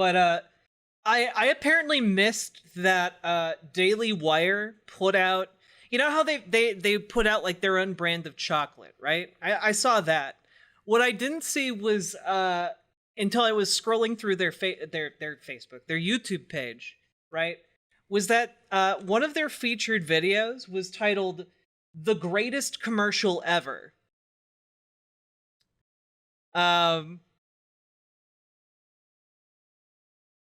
but I apparently missed that Daily Wire put out. You know how they put out like their own brand of chocolate, right? I saw that. What I didn't see was until I was scrolling through their Facebook, their YouTube page, right? Was that one of their featured videos was titled "The Greatest Commercial Ever."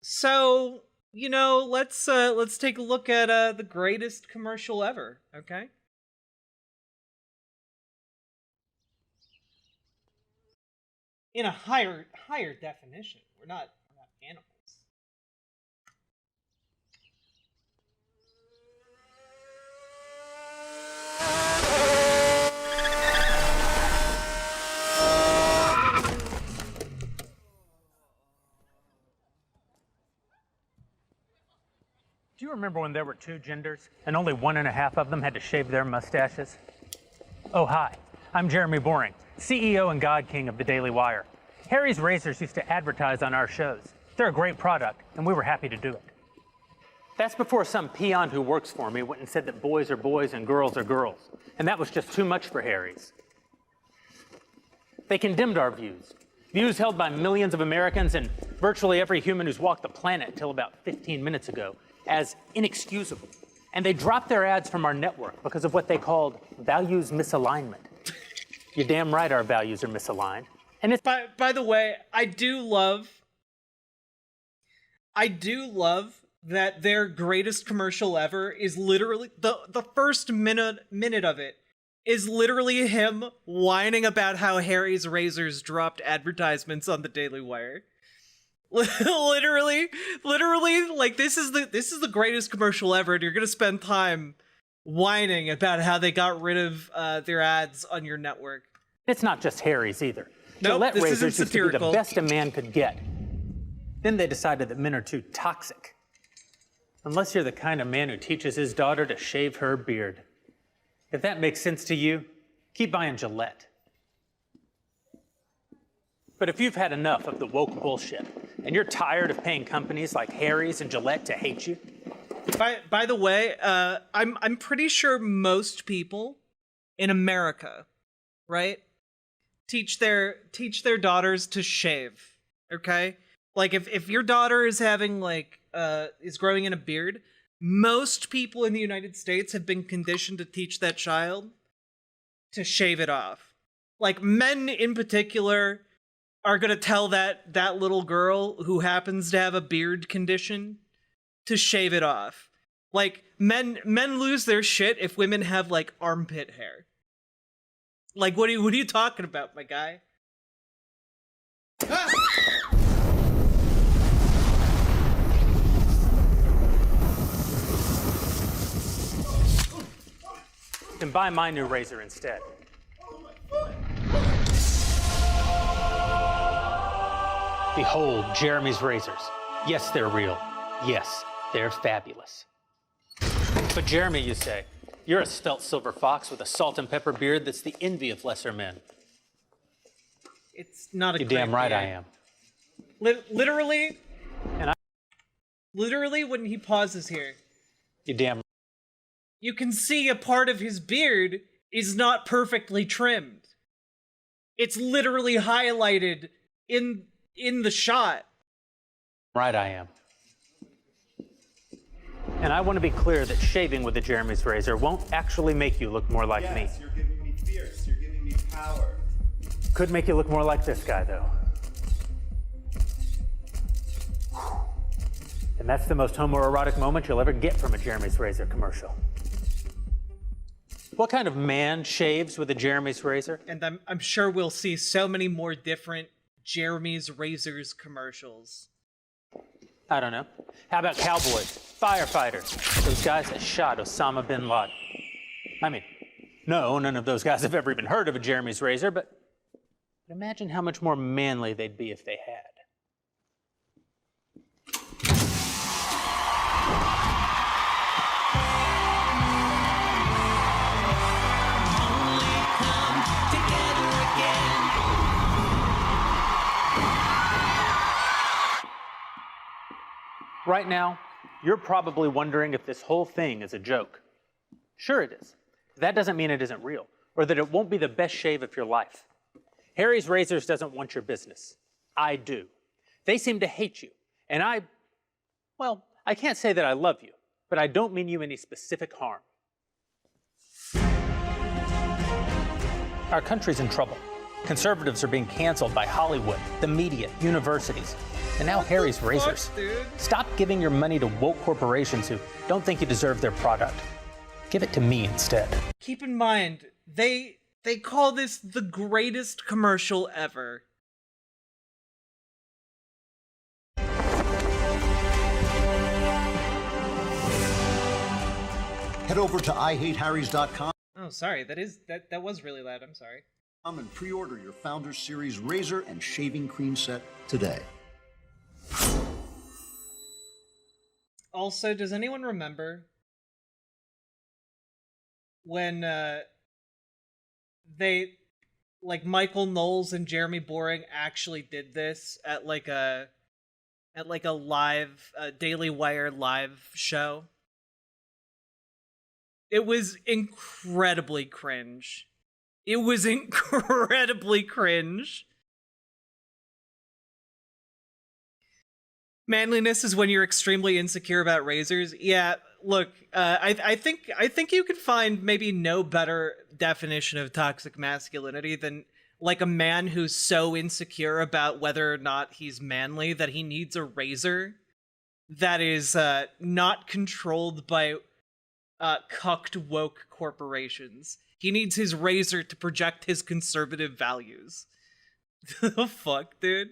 So, let's take a look at the greatest commercial ever, okay? In a higher definition. We're not animals. Do you remember when there were two genders and only 1.5 of them had to shave their mustaches? Oh, hi. I'm Jeremy Boring, CEO and God King of the Daily Wire. Harry's Razors used to advertise on our shows. They're a great product, and we were happy to do it. That's before some peon who works for me went and said that boys are boys and girls are girls, and that was just too much for Harry's. They condemned our views held by millions of Americans and virtually every human who's walked the planet until about 15 minutes ago, as inexcusable. And they dropped their ads from our network because of what they called values misalignment. You're damn right our values are misaligned. And it's by the way, I do love that their greatest commercial ever is literally the first minute of it is literally him whining about how Harry's Razors dropped advertisements on the Daily Wire. literally, like this is the greatest commercial ever, and you're gonna spend time whining about how they got rid of their ads on your network. It's not just Harry's either. Nope, Gillette this isn't razors used to be the satirical. best a man could get. Then they decided that men are too toxic. Unless you're the kind of man who teaches his daughter to shave her beard. If that makes sense to you, keep buying Gillette. But if you've had enough of the woke bullshit, and you're tired of paying companies like Harry's and Gillette to hate you. By the way, I'm pretty sure most people in America, right, teach their daughters to shave. Okay, like if your daughter is having is growing in a beard, most people in the United States have been conditioned to teach that child to shave it off. Like men in particular are gonna tell that little girl who happens to have a beard condition to shave it off. Like men lose their shit if women have like armpit hair. Like what are you talking about, my guy? Ah! Then buy my new razor instead. Behold, Jeremy's razors. Yes, they're real. Yes, they're fabulous. But Jeremy, you say, you're a svelte silver fox with a salt and pepper beard that's the envy of lesser men. It's not a You're great damn right beard. I am. Literally, And literally when he pauses here, you're damn you can see a part of his beard is not perfectly trimmed. It's literally highlighted in the shot. right I am. And I want to be clear that shaving with a Jeremy's razor won't actually make you look more like me. Yes, you're giving me fierce. You're giving me power. Could make you look more like this guy, though. And that's the most homoerotic moment you'll ever get from a Jeremy's razor commercial. What kind of man shaves with a Jeremy's razor? And I'm sure we'll see so many more different Jeremy's Razors commercials. I don't know. How about cowboys, firefighters, those guys that shot Osama bin Laden? I mean, no, none of those guys have ever even heard of a Jeremy's razor, but imagine how much more manly they'd be if they had. Right now, you're probably wondering if this whole thing is a joke. Sure it is. That doesn't mean it isn't real, or that it won't be the best shave of your life. Harry's Razors doesn't want your business. I do. They seem to hate you, and I can't say that I love you, but I don't mean you any specific harm. Our country's in trouble. Conservatives are being canceled by Hollywood, the media, universities, and now Harry's Razors. Dude? Stop giving your money to woke corporations who don't think you deserve their product. Give it to me instead. Keep in mind, they call this the greatest commercial ever. Head over to IHateHarrys.com Oh, sorry. That was really loud. I'm sorry. and pre-order your Founders Series razor and shaving cream set today. Also, does anyone remember when they, like, Michael Knowles and Jeremy Boring actually did this at like a live Daily Wire live show? It was incredibly cringe. It was incredibly cringe. Manliness is when you're extremely insecure about razors. Yeah, look, I think you could find maybe no better definition of toxic masculinity than like a man who's so insecure about whether or not he's manly that he needs a razor that is not controlled by cucked woke corporations. He needs his razor to project his conservative values. The fuck, dude?